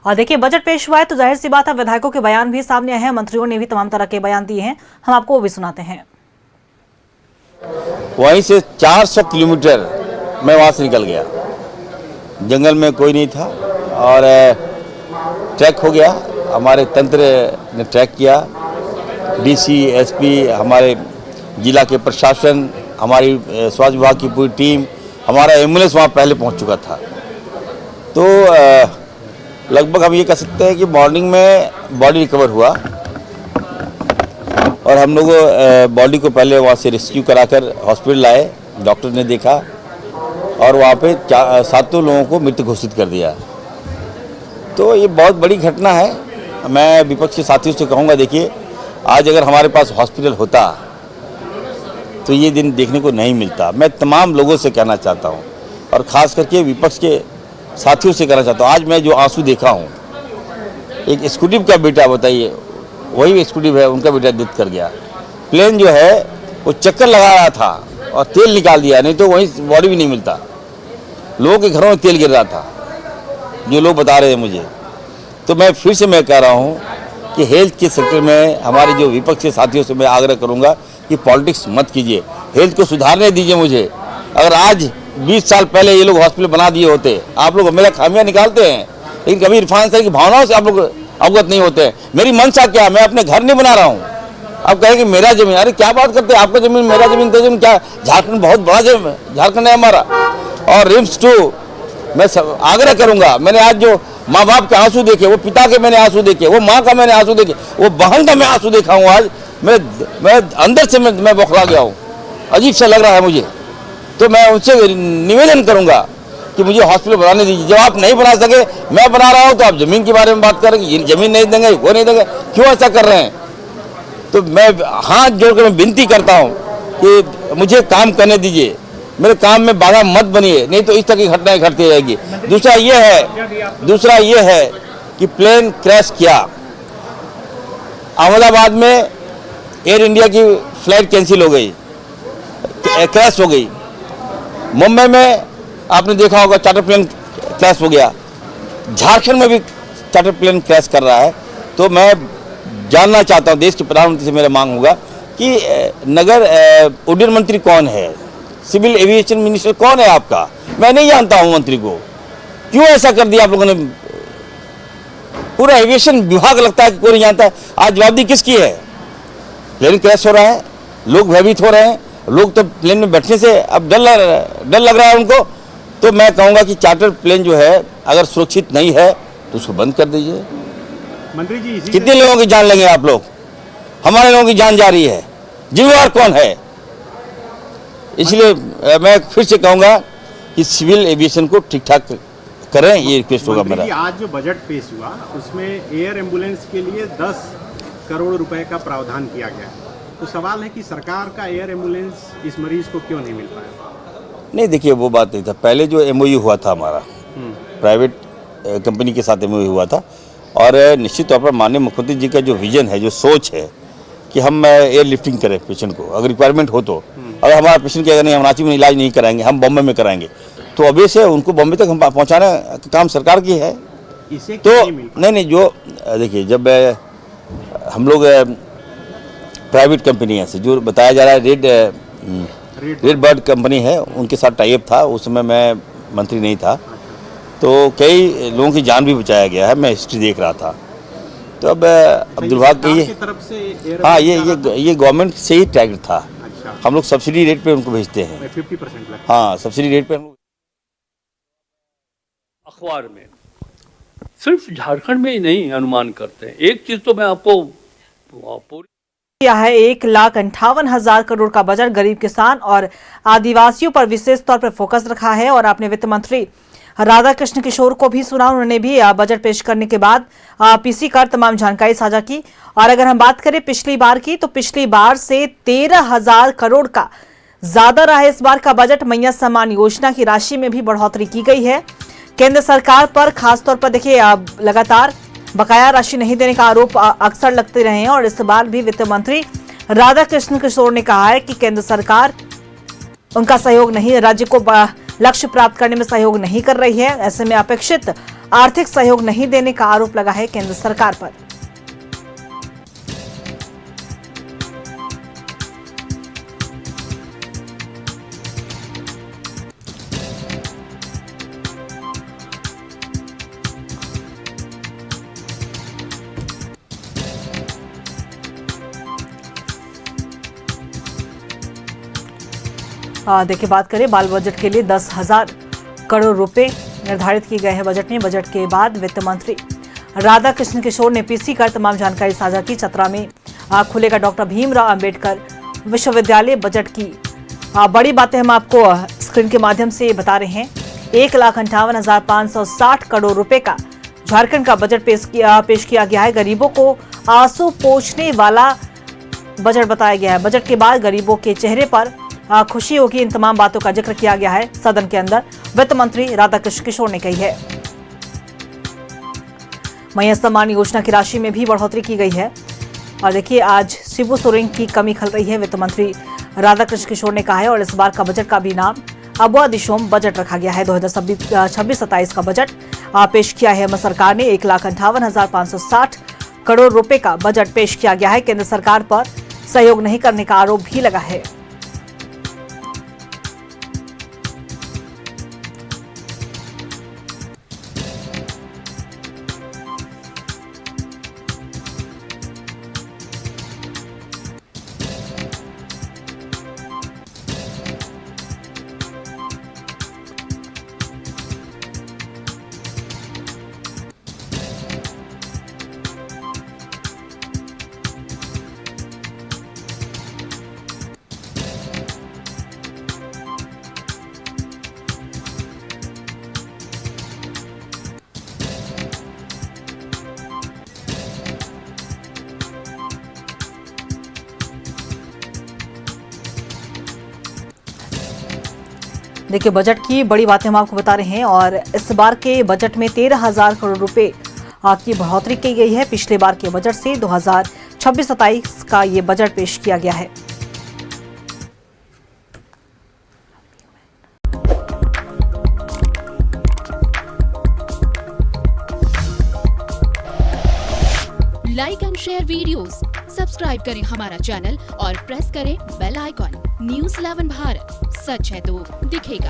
और देखिए बजट पेश हुआ है तो जाहिर सी बात है विधायकों के बयान भी सामने आए हैं, मंत्रियों ने भी तमाम तरह के बयान दिए हैं। हम आपको वो भी सुनाते हैं। वहीं से 400 किलोमीटर मैं वहाँ से निकल गया, जंगल में कोई नहीं था और ट्रैक हो गया। हमारे तंत्र ने ट्रैक किया, डीसी, एसपी, हमारे जिला के प्रशासन, हमारी स्वास्थ्य विभाग की पूरी टीम, हमारा एम्बुलेंस वहाँ पहले पहुँच चुका था। तो लगभग हम ये कह सकते हैं कि मॉर्निंग में बॉडी रिकवर हुआ और हम लोग बॉडी को पहले वहाँ से रेस्क्यू कराकर हॉस्पिटल लाए। डॉक्टर ने देखा और वहाँ पे 7 लोगों को मृत घोषित कर दिया। तो ये बहुत बड़ी घटना है। मैं विपक्ष के साथियों से कहूँगा, देखिए आज अगर हमारे पास हॉस्पिटल होता तो ये दिन देखने को नहीं मिलता। मैं तमाम लोगों से कहना चाहता हूँ और ख़ास करके विपक्ष के साथियों से कहना चाहता हूँ, आज मैं जो आंसू देखा हूँ, एक एक्जीक्यूटिव का बेटा, बताइए, वही एक्जीक्यूटिव है, उनका बेटा डेथ कर गया। प्लेन जो है वो चक्कर लगा रहा था और तेल निकाल दिया, नहीं तो वहीं बॉडी भी नहीं मिलता। लोगों के घरों में तेल गिर रहा था, जो लोग बता रहे हैं मुझे। तो मैं फिर से कह रहा हूँ कि हेल्थ के सेक्टर में हमारे जो विपक्ष के साथियों से मैं आग्रह करूँगा कि पॉलिटिक्स मत कीजिए, हेल्थ को सुधारने दीजिए मुझे। अगर आज 20 साल पहले ये लोग हॉस्पिटल बना दिए होते, आप लोग मेरा खामियां निकालते हैं, लेकिन कभी इरफान सर की भावनाओं से आप लोग अवगत नहीं होते हैं। मेरी मंशा क्या, मैं अपने घर नहीं बना रहा हूँ। आप कहेंगे मेरा जमीन, अरे क्या बात करते हैं, आपका जमीन, मेरा जमीन, तो जमीन क्या, झारखंड बहुत बड़ा झारखंड है हमारा। और रिम्स 2 मैं आग्रह करूँगा, मैंने आज जो माँ बाप के आंसू देखे, वो पिता के मैंने आंसू देखे, वो माँ का मैंने आंसू देखे, वो बहन का मैं आंसू देखा हूँ। आज मैं अंदर से मैं बौखला गया हूँ, अजीब सा लग रहा है मुझे। तो मैं उनसे निवेदन करूंगा कि मुझे हॉस्पिटल बनाने दीजिए। जब आप नहीं बना सके, मैं बना रहा हूं, तो आप जमीन के बारे में बात करेंगे, जमीन नहीं देंगे, वो नहीं देंगे, क्यों ऐसा कर रहे हैं? तो मैं हाथ जोड़कर मैं विनती करता हूं कि मुझे काम करने दीजिए, मेरे काम में बाधा मत बनिए, नहीं तो इस तरह की घटनाएं घटती रहेगी। दूसरा ये है कि प्लेन क्रैश किया, अहमदाबाद में एयर इंडिया की फ्लाइट कैंसिल हो गई, क्रैश हो गई। मुंबई में आपने देखा होगा चार्टर प्लेन क्रैश हो गया, झारखंड में भी चार्टर प्लेन क्रैश कर रहा है। तो मैं जानना चाहता हूं, देश के प्रधानमंत्री से मेरा मांग होगा कि नगर उड्डयन मंत्री कौन है, सिविल एविएशन मिनिस्टर कौन है आपका? मैं नहीं जानता हूं मंत्री को, क्यों ऐसा कर दिया आप लोगों ने? पूरा एविएशन विभाग लगता है कि कोई नहीं जानता। आज जवाबदेही किसकी है? प्लेन क्रैश हो रहा है, लोग भयभीत हो रहे हैं, लोग तो प्लेन में बैठने से अब डर लग रहा है उनको। तो मैं कहूँगा कि चार्टर प्लेन जो है अगर सुरक्षित नहीं है तो उसको बंद कर दीजिए। मंत्री जी, कितने लोगों की जान लेंगे आप लोग? हमारे लोगों की जान जा रही है, जिम्मेवार कौन है? इसलिए मैं फिर से कहूँगा कि सिविल एविएशन को ठीक ठाक करें, ये रिक्वेस्ट होगा मेरा। आज जो बजट पेश हुआ उसमें एयर एम्बुलेंस के लिए 10 करोड़ रुपए का प्रावधान किया गया, तो सवाल है कि सरकार का एयर एम्बुलेंस इस मरीज को क्यों नहीं मिल पाया? नहीं, देखिए वो बात नहीं था। पहले जो एमओयू हुआ था हमारा प्राइवेट कंपनी के साथ एमओयू हुआ था, और निश्चित तौर पर माननीय मुख्यमंत्री जी का जो विजन है, जो सोच है कि हम एयर लिफ्टिंग करें पेशेंट को, अगर रिक्वायरमेंट हो तो। अगर हमारा पेशेंट के नहीं, हम रांची में इलाज नहीं कराएंगे, हम बॉम्बे में कराएंगे, तो अभी से उनको बॉम्बे तक हम पहुँचाना का काम सरकार की है। इसे तो नहीं, जो देखिए जब हम लोग प्राइवेट कंपनी है से जो बताया जा रहा है, रेड बर्ड कंपनी है, उनके साथ टाई अप था। उस समय मैं मंत्री नहीं था, तो कई लोगों की जान भी बचाया गया है, मैं हिस्ट्री देख रहा था। तो अब दुर्भाग्य की तरफ से, हाँ, ये गवर्नमेंट से ही टैग था। अच्छा। हम लोग सब्सिडी रेट पे उनको भेजते हैं। 50% लगता है। हाँ, सब्सिडी रेट पे हम लोग। अखबार में सिर्फ झारखंड में ही नहीं अनुमान करते हैं। एक चीज तो मैं आपको पूरी किया है, 1,58,000 करोड़ का बजट गरीब किसान और आदिवासियों पर विशेष तौर पर फोकस रखा है। और आपने वित्त मंत्री राधाकृष्ण किशोर को भी सुना, उन्होंने भी बजट पेश करने के बाद पीसी कर तमाम जानकारी साझा की। और अगर हम बात करें पिछली बार की, तो पिछली बार से 13,000 करोड़ का ज्यादा रहा है इस बार का बजट। मैया सम्मान योजना की राशि में भी बढ़ोतरी की गई है। केंद्र सरकार पर खासतौर पर देखिए लगातार बकाया राशि नहीं देने का आरोप अक्सर लगते रहे हैं, और इस बार भी वित्त मंत्री राधाकृष्ण किशोर ने कहा है कि केंद्र सरकार उनका सहयोग नहीं, राज्य को लक्ष्य प्राप्त करने में सहयोग नहीं कर रही है। ऐसे में अपेक्षित आर्थिक सहयोग नहीं देने का आरोप लगा है केंद्र सरकार पर। देखिए, बात करें बाल बजट के लिए 10,000 करोड़ रुपए निर्धारित किए गए हैं बजट में। बजट के बाद वित्त मंत्री राधा कृष्ण किशोर ने पीसी कर तमाम जानकारी साझा की। चतरा में खुलेगा डॉक्टर भीमराव अंबेडकर विश्वविद्यालय। बजट की बड़ी बातें हम आपको स्क्रीन के माध्यम से बता रहे हैं। 1,58,560 करोड़ रुपए का झारखंड का बजट पेश किया गया है। गरीबों को आंसू पोंछने वाला बजट बताया गया है। बजट के बाद गरीबों के चेहरे पर खुशी होगी। इन तमाम बातों का जिक्र किया गया है सदन के अंदर, वित्त मंत्री राधा कृष्ण किशोर ने कही है। महिला सम्मान योजना की राशि में भी बढ़ोतरी की गई है। और देखिए, आज शिबू सोरेन की कमी खल रही है, वित्त मंत्री राधा कृष्ण किशोर ने कहा है। और इस बार का बजट का भी नाम अबुआ दिशोम बजट रखा गया है। 2026-27 का बजट पेश किया है सरकार ने। 1,58,560 करोड़ रुपए का बजट पेश किया गया है। केंद्र सरकार पर सहयोग नहीं करने का आरोप भी लगा है। देखिए, बजट की बड़ी बातें हम आपको बता रहे हैं। और इस बार के बजट में 13,000 करोड़ रुपए की बढ़ोतरी की गई है। पिछले बार के बजट से 2026-27 का ये बजट पेश किया गया है। Like and share videos, subscribe करें हमारा चैनल और प्रेस करें बेल आइकॉन। न्यूज़ 11 भारत, सच है तो दिखेगा।